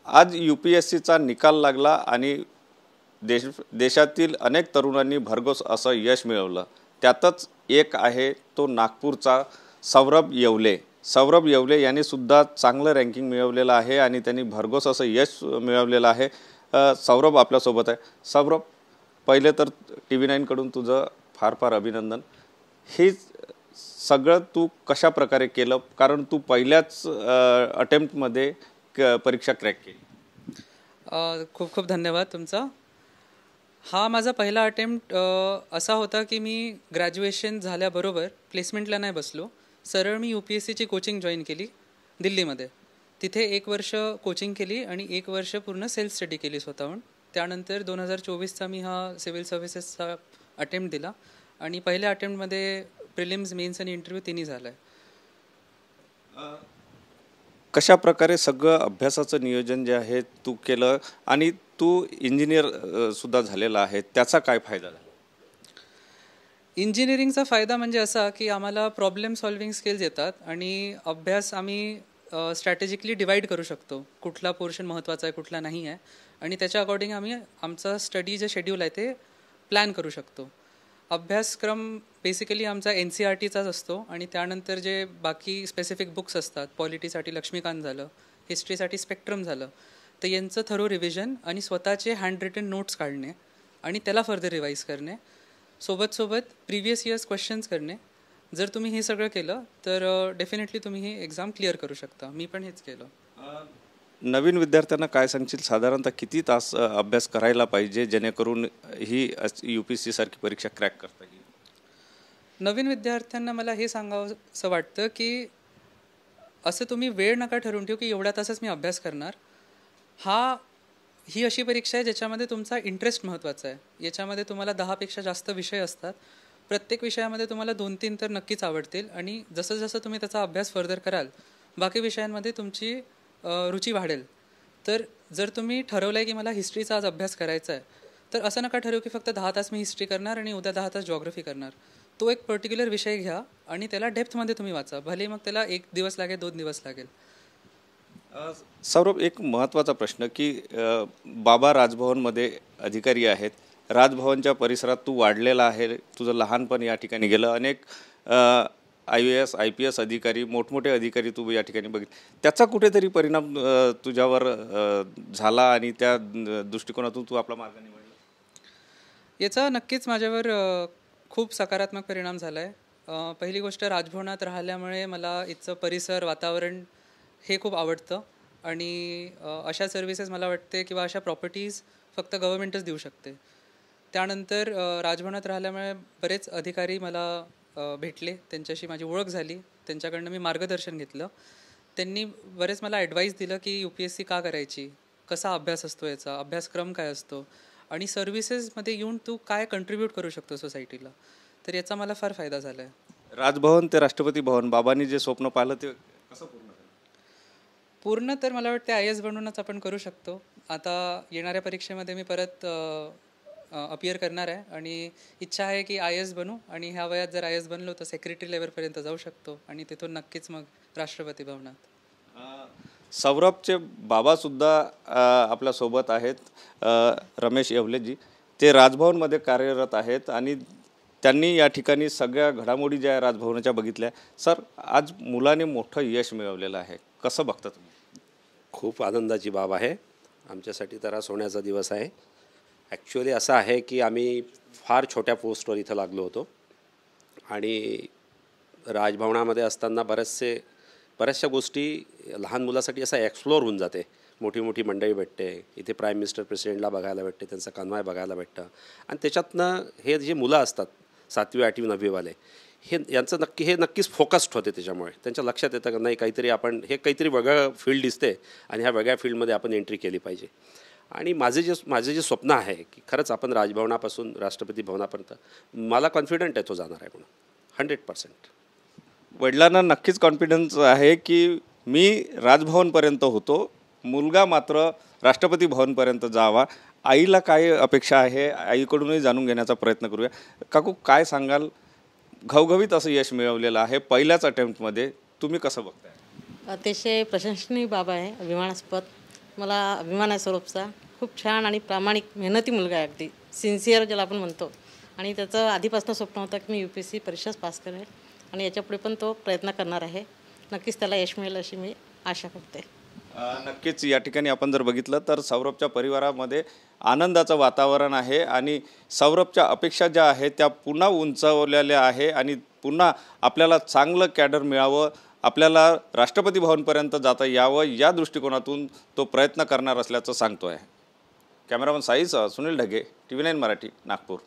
आज UPSCचा निकाल लागला आणि देशातील अनेक तरुणांनी भरघोस असं यश मिळवलं। त्यातच एक आहे तो नागपूरचा सौरभ येवले। सौरभ येवले यांनी सुद्धा चांगलं रँकिंग मिळवलेलं आहे आणि त्यांनी भरघोस असं यश मिळवलेलं आहे। सौरभ आपल्या सोबत आहे। सौरभ, पहिले तर TV9 कडून तुझं फार फार अभिनंदन। हे सगळं तू कशा प्रकारे केलं, कारण तू पहिल्याच अटेम्प्ट मध्ये परीक्षा क्रॅक केली। खूप खूप धन्यवाद तुमचा। हा माझा पहिला अटेम्प्ट असा होता की मी ग्रॅज्युएशन झाल्याबरोबर प्लेसमेंटला नाही बसलो, सरळ मी UPSCची कोचिंग जॉईन केली दिल्लीमध्ये। तिथे 1 वर्ष कोचिंग केली आणि 1 वर्ष पूर्ण सेल्फ स्टडी केली स्वतःहून। त्यानंतर 2024चा मी हा सिव्हिल सर्व्हिसेसचा अटेम्प्ट दिला आणि पहिल्या अटेम्प्टमध्ये प्रिलिम्स, मेन्स आणि इंटरव्ह्यू तिन्ही झाला आहे। कशा प्रकारे सगळं अभ्यासाचं नियोजन जे आहे तू केलं आणि तू इंजिनियर सुद्धा झालेला आहे, त्याचा काय फायदा झाला? इंजिनिअरिंगचा फायदा म्हणजे असा की आम्हाला प्रॉब्लेम सॉल्विंग स्किल्स येतात आणि अभ्यास आम्ही स्ट्रॅटेजिकली डिवाइड करू शकतो, कुठला पोर्शन महत्त्वाचा आहे कुठला नाही आहे, आणि त्याच्या अकॉर्डिंग आम्ही आमचा स्टडी जे शेड्यूल आहे ते प्लॅन करू शकतो। अभ्यासक्रम बेसिकली आमचा NCERTचाच असतो आणि त्यानंतर जे बाकी स्पेसिफिक बुक्स असतात, पॉलिटीसाठी लक्ष्मीकांत झालं, हिस्ट्रीसाठी स्पेक्ट्रम झालं, तर यांचं थरो रिव्हिजन आणि स्वतःचे हँड रिटन नोट्स काढणे आणि त्याला फर्दर रिवाईज करणे, सोबत प्रिव्हियस इयर्स क्वेश्चन्स करणे। जर तुम्ही हे सगळं केलं तर डेफिनेटली तुम्ही हे एक्झाम क्लिअर करू शकता। मी पण हेच केलं। नवीन विद्यार्थ्यांना काय सांगशील, साधारणतः किती तास अभ्यास करायला पाहिजे जेणेकरून ही UPSC सारखी परीक्षा क्रॅक करता येईल? नवीन विद्यार्थ्यांना मला हे सांगावंसं वाटतं की असं तुम्ही वेळ नका ठरवून ठेवू की एवढ्या तासच मी अभ्यास करणार। ही अशी परीक्षा आहे ज्याच्यामध्ये तुमचा इंटरेस्ट महत्त्वाचा आहे। याच्यामध्ये तुम्हाला 10पेक्षा जास्त विषय असतात, प्रत्येक विषयामध्ये तुम्हाला 2-3 तर नक्कीच आवडतील आणि जसं जसं तुम्ही त्याचा अभ्यास फर्दर कराल बाकी विषयांमध्ये तुमची रुची वाढेल। तर जर तुम्ही ठरवलं आहे की मला हिस्ट्रीचा आज अभ्यास करायचा आहे, तर असं नका ठरवू की फक्त 10 तास मी हिस्ट्री करणार आणि उद्या 10 तास जॉग्रफी करणार। तो एक पर्टिक्युलर विषय घ्या आणि त्याला डेप्थमध्ये तुम्ही वाचा, भले मग त्याला 1 दिवस लागेल 2 दिवस लागेल। सौरभ, एक महत्त्वाचा प्रश्न की बाबा राजभवनमध्ये अधिकारी आहेत, राजभवनच्या परिसरात तू वाढलेला आहे, तुझं लहानपण या ठिकाणी गेलं, अनेक IAS IPS अधिकारी, मोठमोठे अधिकारी तू या ठिकाणी बघितले, त्याचा कुठेतरी परिणाम तुझ्यावर झाला आणि त्या दृष्टिकोनातून तू आपला मार्ग निवडला? याचा नक्कीच माझ्यावर खूप सकारात्मक परिणाम झाला आहे। पहिली गोष्ट, राजभवनात राहिल्यामुळे मला इथचं परिसर, वातावरण हे खूप आवडतं आणि अशा सर्व्हिसेस मला वाटते किंवा अशा प्रॉपर्टीज फक्त गव्हर्नमेंटच देऊ शकते। त्यानंतर राजभवनात राहिल्यामुळे बरेच अधिकारी मला भेटले, त्यांच्याशी माझी ओळख झाली, त्यांच्याकडनं मी मार्गदर्शन घेतलं। त्यांनी बरेच मला ॲडवाईस दिलं की UPSC का करायची, कसा अभ्यास असतो, याचा अभ्यासक्रम काय असतो आणि सर्व्हिसेसमध्ये येऊन तू काय कंट्रीब्यूट करू शकतो सोसायटीला, तर याचा मला फार फायदा झाला आहे। राजभवन ते राष्ट्रपती भवन, बाबांनी जे स्वप्न पाहिलं ते कसं पूर्ण झालं? पूर्ण तर मला वाटते IAS बनूनच आपण करू शकतो। आता येणाऱ्या परीक्षेमध्ये मी परत अपियर करणार आहे आणि इच्छा आहे की IAS बनू आणि ह्या वयात जर IAS बनलो तर सेक्रेटरी लेवलपर्यंत जाऊ शकतो आणि तिथून नक्कीच मग राष्ट्रपती भवनात। सौरभचे बाबासुद्धा आपल्यासोबत आहेत, रमेश येवलेजी, ते राजभवनमध्ये कार्यरत आहेत आणि त्यांनी या ठिकाणी सगळ्या घडामोडी ज्या राजभवनाच्या बघितल्या। सर, आज मुलाने मोठं यश मिळवलेलं आहे, कसं बघता तुम्ही? खूप आनंदाची बाब आहे, आमच्यासाठी तर आज सोन्याचा दिवस आहे। ॲक्च्युअली असं आहे की आम्ही फार छोट्या पोस्टवर इथं लागलो होतो आणि राजभवनामध्ये असताना बऱ्याचशा गोष्टी लहान मुलासाठी असं एक्सप्लोअर होऊन जाते। मोठी मोठी मंडळी भेटते, इथे प्राईम मिनिस्टर प्रेसिडेंटला बघायला भेटते, त्यांचं कन्वॉय बघायला भेटतं आणि त्याच्यातनं हे जे मुलं असतात 7वी 8वी 9वीवाले, हे नक्कीच फोकस्ड होते। त्याच्यामुळे त्यांच्या लक्षात येतं की नाही, काहीतरी वेगळं फील्ड दिसते आणि ह्या वेगळ्या फील्डमध्ये आपण एंट्री केली पाहिजे। आणि माझे जे स्वप्न आहे की खरंच आपण राजभवनापासून राष्ट्रपती भवनापर्यंत, मला कॉन्फिडंट आहे तो जाणार आहे म्हणून 100%। वडिलांना नक्कीच कॉन्फिडन्स आहे की मी राजभवनपर्यंत होतो, मुलगा मात्र राष्ट्रपती भवनपर्यंत जावा। आईला काय अपेक्षा आहे, आईकडूनही जाणून घेण्याचा प्रयत्न करूया। काकू, काय सांगाल? घवघवीत असं यश मिळवलेलं आहे पहिल्याच अटेम्प्टमध्ये, तुम्ही कसं बघताय? अतिशय प्रशंसनीय बाब आहे, अभिमानास्पद। मला अभिमान आहे सौरभचा. खूप छान आणि प्रामाणिक मेहनती मुलगा आहे, अगदी सिन्सिअर ज्याला आपण म्हणतो. आणि त्याचं आधीपासून स्वप्न होतं की मी UPSC परीक्षाच पास करेल आणि याच्यापुढे पण तो प्रयत्न करणार आहे. नक्कीच त्याला यश मिळेल अशी मी आशा करते. नक्कीच या ठिकाणी आपण जर बघितलं तर सौरभच्या परिवारामध्ये आनंदाचं वातावरण आहे आणि सौरभच्या अपेक्षा ज्या आहेत त्या पुन्हा उंचावलेल्या आहे आणि पुन्हा आपल्याला चांगलं कॅडर मिळावं, आपल्याला राष्ट्रपती भवनपर्यंत जाता यावं या दृष्टिकोनातून तो प्रयत्न करणार असल्याचं सांगतो आहे. कॅमेरामन साईसह सुनील ढगे, TV9 मराठी, नागपूर.